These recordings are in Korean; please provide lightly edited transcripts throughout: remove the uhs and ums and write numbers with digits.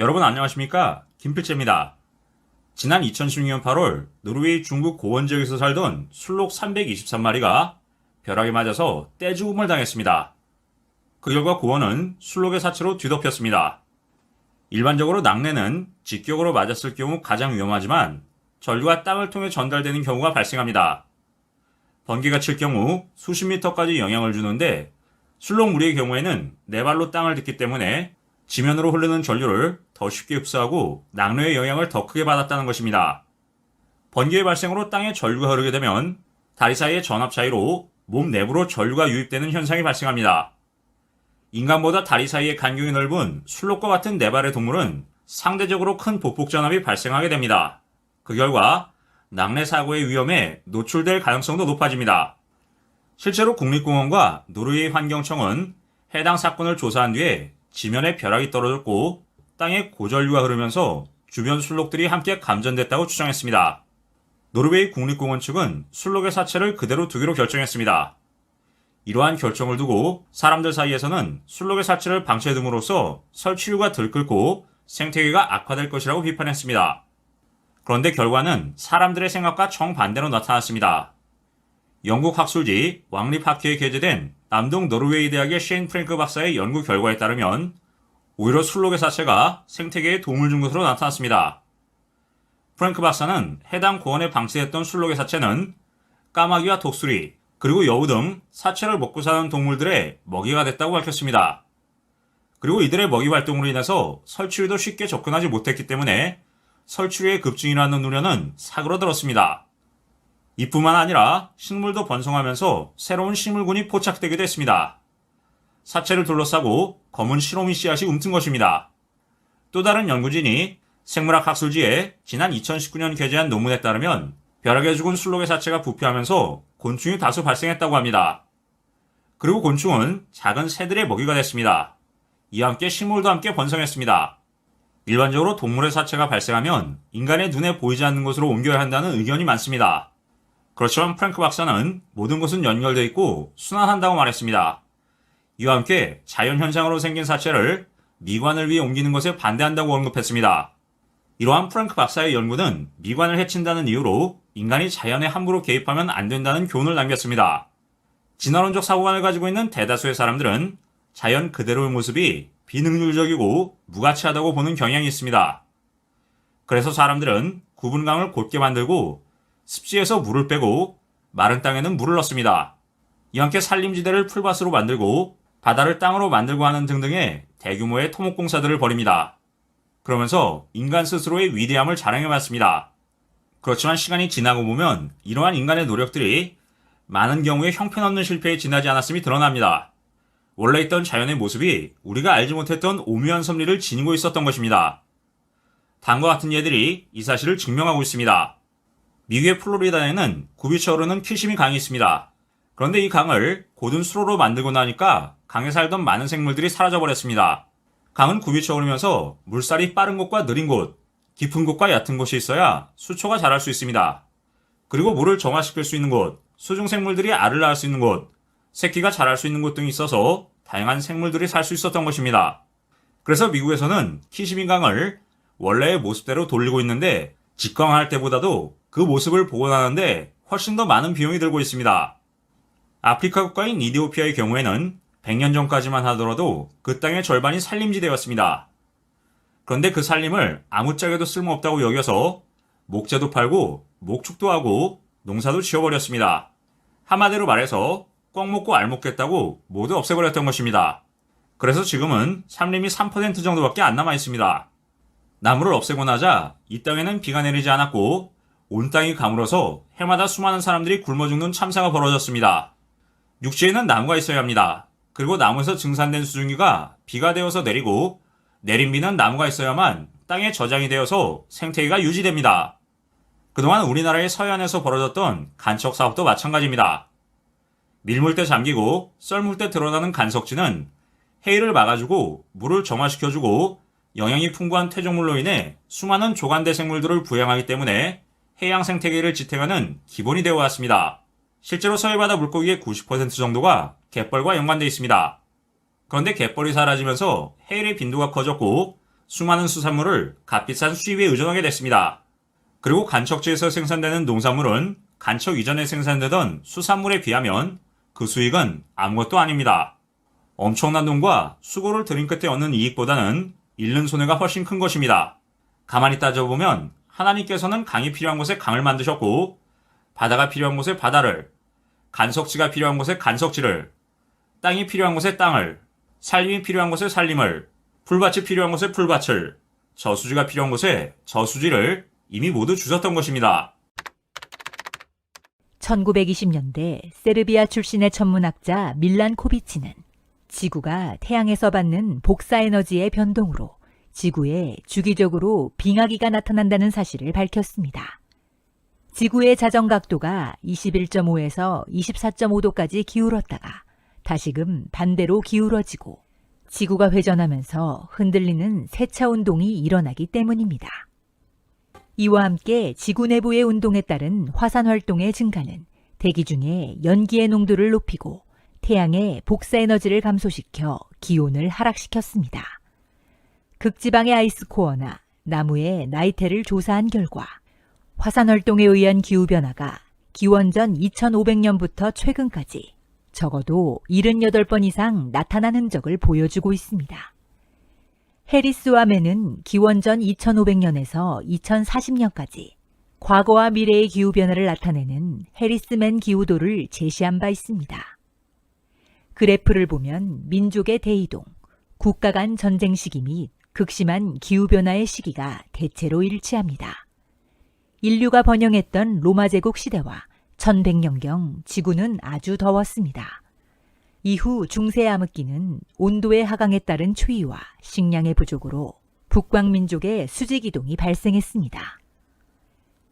여러분 안녕하십니까? 김필재입니다. 지난 2016년 8월 노르웨이 중국 고원 지역에서 살던 술록 323마리가 벼락에 맞아서 떼죽음을 당했습니다. 그 결과 고원은 술록의 사체로 뒤덮였습니다. 일반적으로 낙뢰는 직격으로 맞았을 경우 가장 위험하지만 전류가 땅을 통해 전달되는 경우가 발생합니다. 번개가 칠 경우 수십 미터까지 영향을 주는데 술록 무리의 경우에는 네 발로 땅을 딛기 때문에 지면으로 흐르는 전류를 더 쉽게 흡수하고 낙뢰의 영향을 더 크게 받았다는 것입니다. 번개의 발생으로 땅에 전류가 흐르게 되면 다리 사이의 전압 차이로 몸 내부로 전류가 유입되는 현상이 발생합니다. 인간보다 다리 사이의 간격이 넓은 술록과 같은 네 발의 동물은 상대적으로 큰 보폭 전압이 발생하게 됩니다. 그 결과 낙뢰 사고의 위험에 노출될 가능성도 높아집니다. 실제로 국립공원과 노르웨이 환경청은 해당 사건을 조사한 뒤에 지면에 벼락이 떨어졌고 땅에 고전류가 흐르면서 주변 술록들이 함께 감전됐다고 추정했습니다. 노르웨이 국립공원 측은 술록의 사체를 그대로 두기로 결정했습니다. 이러한 결정을 두고 사람들 사이에서는 술록의 사체를 방치해둠으로써 설치류가 들끓고 생태계가 악화될 것이라고 비판했습니다. 그런데 결과는 사람들의 생각과 정반대로 나타났습니다. 영국 학술지 왕립학회에 게재된 남동 노르웨이 대학의 셰인 프랭크 박사의 연구 결과에 따르면 오히려 술록의 사체가 생태계에 도움을 준 것으로 나타났습니다. 프랭크 박사는 해당 고원에 방치됐던 술록의 사체는 까마귀와 독수리, 그리고 여우 등 사체를 먹고 사는 동물들의 먹이가 됐다고 밝혔습니다. 그리고 이들의 먹이 활동으로 인해서 설치류도 쉽게 접근하지 못했기 때문에 설치류의 급증이라는 우려는 사그러들었습니다. 이뿐만 아니라 식물도 번성하면서 새로운 식물군이 포착되기도 했습니다. 사체를 둘러싸고 검은 시로미 씨앗이 움튼 것입니다. 또 다른 연구진이 생물학 학술지에 지난 2019년 게재한 논문에 따르면 벼락에 죽은 술록의 사체가 부패하면서 곤충이 다수 발생했다고 합니다. 그리고 곤충은 작은 새들의 먹이가 됐습니다. 이와 함께 식물도 함께 번성했습니다. 일반적으로 동물의 사체가 발생하면 인간의 눈에 보이지 않는 곳으로 옮겨야 한다는 의견이 많습니다. 그렇지만 프랭크 박사는 모든 것은 연결되어 있고 순환한다고 말했습니다. 이와 함께 자연현상으로 생긴 사체를 미관을 위해 옮기는 것에 반대한다고 언급했습니다. 이러한 프랭크 박사의 연구는 미관을 해친다는 이유로 인간이 자연에 함부로 개입하면 안 된다는 교훈을 남겼습니다. 진화론적 사고관을 가지고 있는 대다수의 사람들은 자연 그대로의 모습이 비능률적이고 무가치하다고 보는 경향이 있습니다. 그래서 사람들은 굽은 강을 곧게 만들고 습지에서 물을 빼고 마른 땅에는 물을 넣습니다. 이와 함께 산림지대를 풀밭으로 만들고 바다를 땅으로 만들고 하는 등등의 대규모의 토목공사들을 벌입니다. 그러면서 인간 스스로의 위대함을 자랑해왔습니다. 그렇지만 시간이 지나고 보면 이러한 인간의 노력들이 많은 경우에 형편없는 실패에 지나지 않았음이 드러납니다. 원래 있던 자연의 모습이 우리가 알지 못했던 오묘한 섭리를 지니고 있었던 것입니다. 다음과 같은 예들이 이 사실을 증명하고 있습니다. 미국의 플로리다에는 굽이 차오르는 키시미 강이 있습니다. 그런데 이 강을 고든 수로로 만들고 나니까 강에 살던 많은 생물들이 사라져버렸습니다. 강은 굽이 차오르면서 물살이 빠른 곳과 느린 곳, 깊은 곳과 얕은 곳이 있어야 수초가 자랄 수 있습니다. 그리고 물을 정화시킬 수 있는 곳, 수중생물들이 알을 낳을 수 있는 곳, 새끼가 자랄 수 있는 곳 등이 있어서 다양한 생물들이 살 수 있었던 것입니다. 그래서 미국에서는 키시미 강을 원래의 모습대로 돌리고 있는데 직강할 때보다도 그 모습을 복원하는데 훨씬 더 많은 비용이 들고 있습니다. 아프리카 국가인 이디오피아의 경우에는 100년 전까지만 하더라도 그 땅의 절반이 산림지대였습니다. 그런데 그 산림을 아무짝에도 쓸모없다고 여겨서 목재도 팔고 목축도 하고 농사도 지어버렸습니다. 한마디로 말해서 꽉 먹고 알 먹겠다고 모두 없애버렸던 것입니다. 그래서 지금은 산림이 3% 정도밖에 안 남아 있습니다. 나무를 없애고 나자 이 땅에는 비가 내리지 않았고 온 땅이 가물어서 해마다 수많은 사람들이 굶어 죽는 참사가 벌어졌습니다. 육지에는 나무가 있어야 합니다. 그리고 나무에서 증산된 수증기가 비가 되어서 내리고 내린 비는 나무가 있어야만 땅에 저장이 되어서 생태계가 유지됩니다. 그동안 우리나라의 서해안에서 벌어졌던 간척 사업도 마찬가지입니다. 밀물 때 잠기고 썰물 때 드러나는 간석지는 해일을 막아주고 물을 정화시켜주고 영양이 풍부한 퇴적물로 인해 수많은 조간대 생물들을 부양하기 때문에 해양 생태계를 지탱하는 기본이 되어 왔습니다. 실제로 서해바다 물고기의 90% 정도가 갯벌과 연관되어 있습니다. 그런데 갯벌이 사라지면서 해일의 빈도가 커졌고 수많은 수산물을 값비싼 수입에 의존하게 됐습니다. 그리고 간척지에서 생산되는 농산물은 간척 이전에 생산되던 수산물에 비하면 그 수익은 아무것도 아닙니다. 엄청난 돈과 수고를 들인 끝에 얻는 이익보다는 잃는 손해가 훨씬 큰 것입니다. 가만히 따져보면 하나님께서는 강이 필요한 곳에 강을 만드셨고, 바다가 필요한 곳에 바다를, 간석지가 필요한 곳에 간석지를, 땅이 필요한 곳에 땅을, 살림이 필요한 곳에 살림을, 풀밭이 필요한 곳에 풀밭을, 저수지가 필요한 곳에 저수지를 이미 모두 주셨던 것입니다. 1920년대 세르비아 출신의 천문학자 밀란 코비치는 지구가 태양에서 받는 복사에너지의 변동으로 지구에 주기적으로 빙하기가 나타난다는 사실을 밝혔습니다. 지구의 자전각도가 21.5에서 24.5도까지 기울었다가 다시금 반대로 기울어지고 지구가 회전하면서 흔들리는 세차 운동이 일어나기 때문입니다. 이와 함께 지구 내부의 운동에 따른 화산 활동의 증가는 대기 중에 연기의 농도를 높이고 태양의 복사에너지를 감소시켜 기온을 하락시켰습니다. 극지방의 아이스코어나 나무의 나이테를 조사한 결과 화산 활동에 의한 기후변화가 기원전 2500년부터 최근까지 적어도 78번 이상 나타난 흔적을 보여주고 있습니다. 해리스와 맨은 기원전 2500년에서 2040년까지 과거와 미래의 기후변화를 나타내는 해리스맨 기후도를 제시한 바 있습니다. 그래프를 보면 민족의 대이동, 국가 간 전쟁 시기 및 극심한 기후변화의 시기가 대체로 일치합니다. 인류가 번영했던 로마 제국 시대와 1100년경 지구는 아주 더웠습니다. 이후 중세 암흑기는 온도의 하강에 따른 추위와 식량의 부족으로 북방민족의 수직이동이 발생했습니다.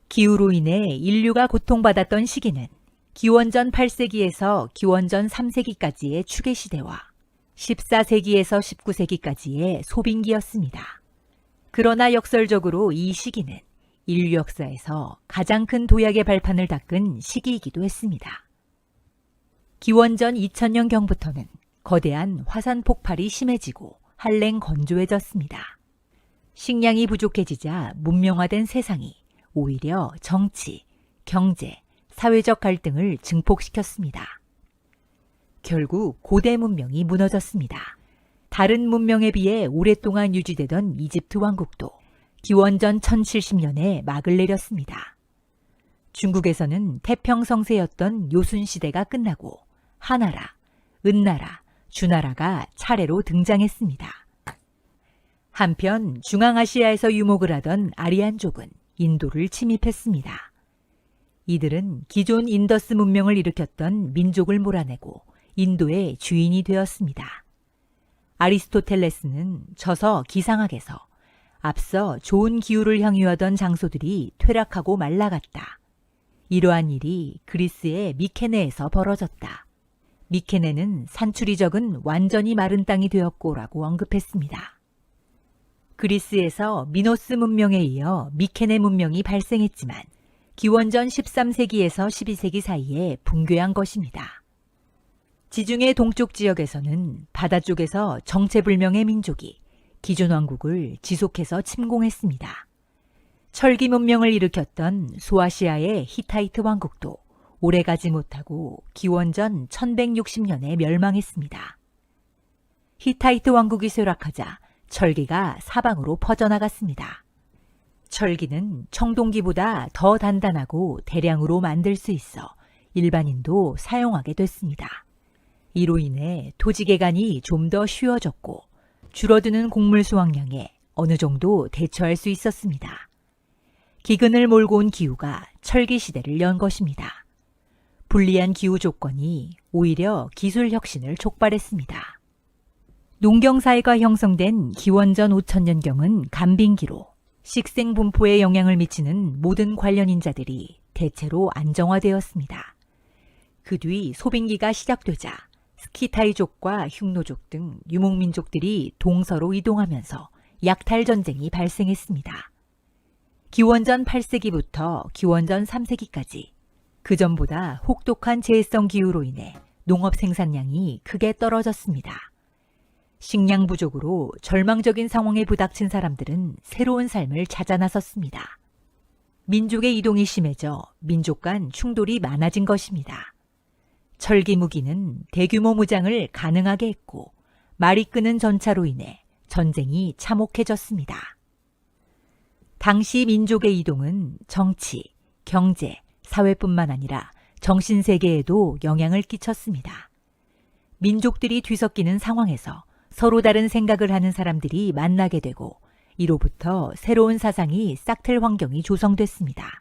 기후로 인해 인류가 고통받았던 시기는 기원전 8세기에서 기원전 3세기까지의 추계시대와 14세기에서 19세기까지의 소빙기였습니다. 그러나 역설적으로 이 시기는 인류 역사에서 가장 큰 도약의 발판을 닦은 시기이기도 했습니다. 기원전 2000년경부터는 거대한 화산 폭발이 심해지고 한랭 건조해졌습니다. 식량이 부족해지자 문명화된 세상이 오히려 정치, 경제, 사회적 갈등을 증폭시켰습니다. 결국 고대 문명이 무너졌습니다. 다른 문명에 비해 오랫동안 유지되던 이집트 왕국도 기원전 1070년에 막을 내렸습니다. 중국에서는 태평성세였던 요순시대가 끝나고 하나라, 은나라, 주나라가 차례로 등장했습니다. 한편 중앙아시아에서 유목을 하던 아리안족은 인도를 침입했습니다. 이들은 기존 인더스 문명을 일으켰던 민족을 몰아내고 인도의 주인이 되었습니다. 아리스토텔레스는 저서 기상학에서 앞서 좋은 기후를 향유하던 장소들이 퇴락하고 말라갔다. 이러한 일이 그리스의 미케네에서 벌어졌다. 미케네는 산출이 적은 완전히 마른 땅이 되었고라고 언급했습니다. 그리스에서 미노스 문명에 이어 미케네 문명이 발생했지만 기원전 13세기에서 12세기 사이에 붕괴한 것입니다. 지중해 동쪽 지역에서는 바다 쪽에서 정체불명의 민족이 기존 왕국을 지속해서 침공했습니다. 철기 문명을 일으켰던 소아시아의 히타이트 왕국도 오래가지 못하고 기원전 1160년에 멸망했습니다. 히타이트 왕국이 쇠락하자 철기가 사방으로 퍼져나갔습니다. 철기는 청동기보다 더 단단하고 대량으로 만들 수 있어 일반인도 사용하게 됐습니다. 이로 인해 토지개간이 좀 더 쉬워졌고 줄어드는 곡물 수확량에 어느 정도 대처할 수 있었습니다. 기근을 몰고 온 기후가 철기 시대를 연 것입니다. 불리한 기후 조건이 오히려 기술 혁신을 촉발했습니다. 농경사회가 형성된 기원전 5000년경은 간빙기로 식생 분포에 영향을 미치는 모든 관련 인자들이 대체로 안정화되었습니다. 그 뒤 소빙기가 시작되자 스키타이족과 흉노족 등 유목민족들이 동서로 이동하면서 약탈 전쟁이 발생했습니다. 기원전 8세기부터 기원전 3세기까지 그 전보다 혹독한 재해성 기후로 인해 농업 생산량이 크게 떨어졌습니다. 식량 부족으로 절망적인 상황에 부닥친 사람들은 새로운 삶을 찾아 나섰습니다. 민족의 이동이 심해져 민족 간 충돌이 많아진 것입니다. 철기 무기는 대규모 무장을 가능하게 했고 말이 끄는 전차로 인해 전쟁이 참혹해졌습니다. 당시 민족의 이동은 정치, 경제, 사회뿐만 아니라 정신세계에도 영향을 끼쳤습니다. 민족들이 뒤섞이는 상황에서 서로 다른 생각을 하는 사람들이 만나게 되고 이로부터 새로운 사상이 싹틀 환경이 조성됐습니다.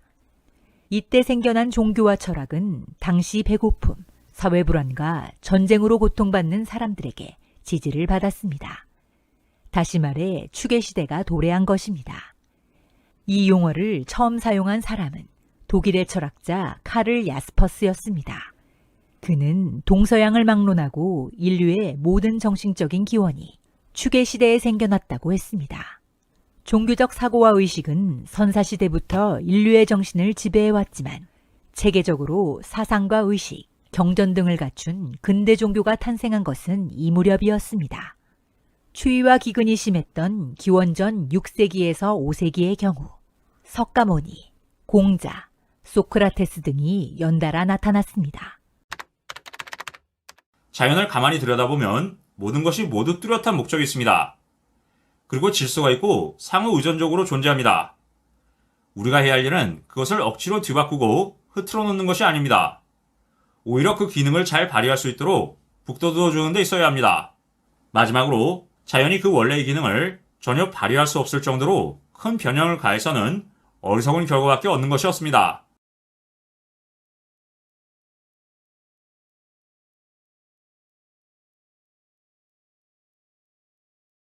이때 생겨난 종교와 철학은 당시 배고픔, 사회불안과 전쟁으로 고통받는 사람들에게 지지를 받았습니다. 다시 말해 추계시대가 도래한 것입니다. 이 용어를 처음 사용한 사람은 독일의 철학자 카를 야스퍼스였습니다. 그는 동서양을 막론하고 인류의 모든 정신적인 기원이 추계시대에 생겨났다고 했습니다. 종교적 사고와 의식은 선사시대부터 인류의 정신을 지배해왔지만 체계적으로 사상과 의식, 경전 등을 갖춘 근대 종교가 탄생한 것은 이 무렵이었습니다. 추위와 기근이 심했던 기원전 6세기에서 5세기의 경우 석가모니, 공자, 소크라테스 등이 연달아 나타났습니다. 자연을 가만히 들여다보면 모든 것이 모두 뚜렷한 목적이 있습니다. 그리고 질서가 있고 상호 의존적으로 존재합니다. 우리가 해야 할 일은 그것을 억지로 뒤바꾸고 흐트러 놓는 것이 아닙니다. 오히려 그 기능을 잘 발휘할 수 있도록 북돋워 주는 데 있어야 합니다. 마지막으로 자연이 그 원래의 기능을 전혀 발휘할 수 없을 정도로 큰 변형을 가해서는 어리석은 결과밖에 얻는 것이었습니다.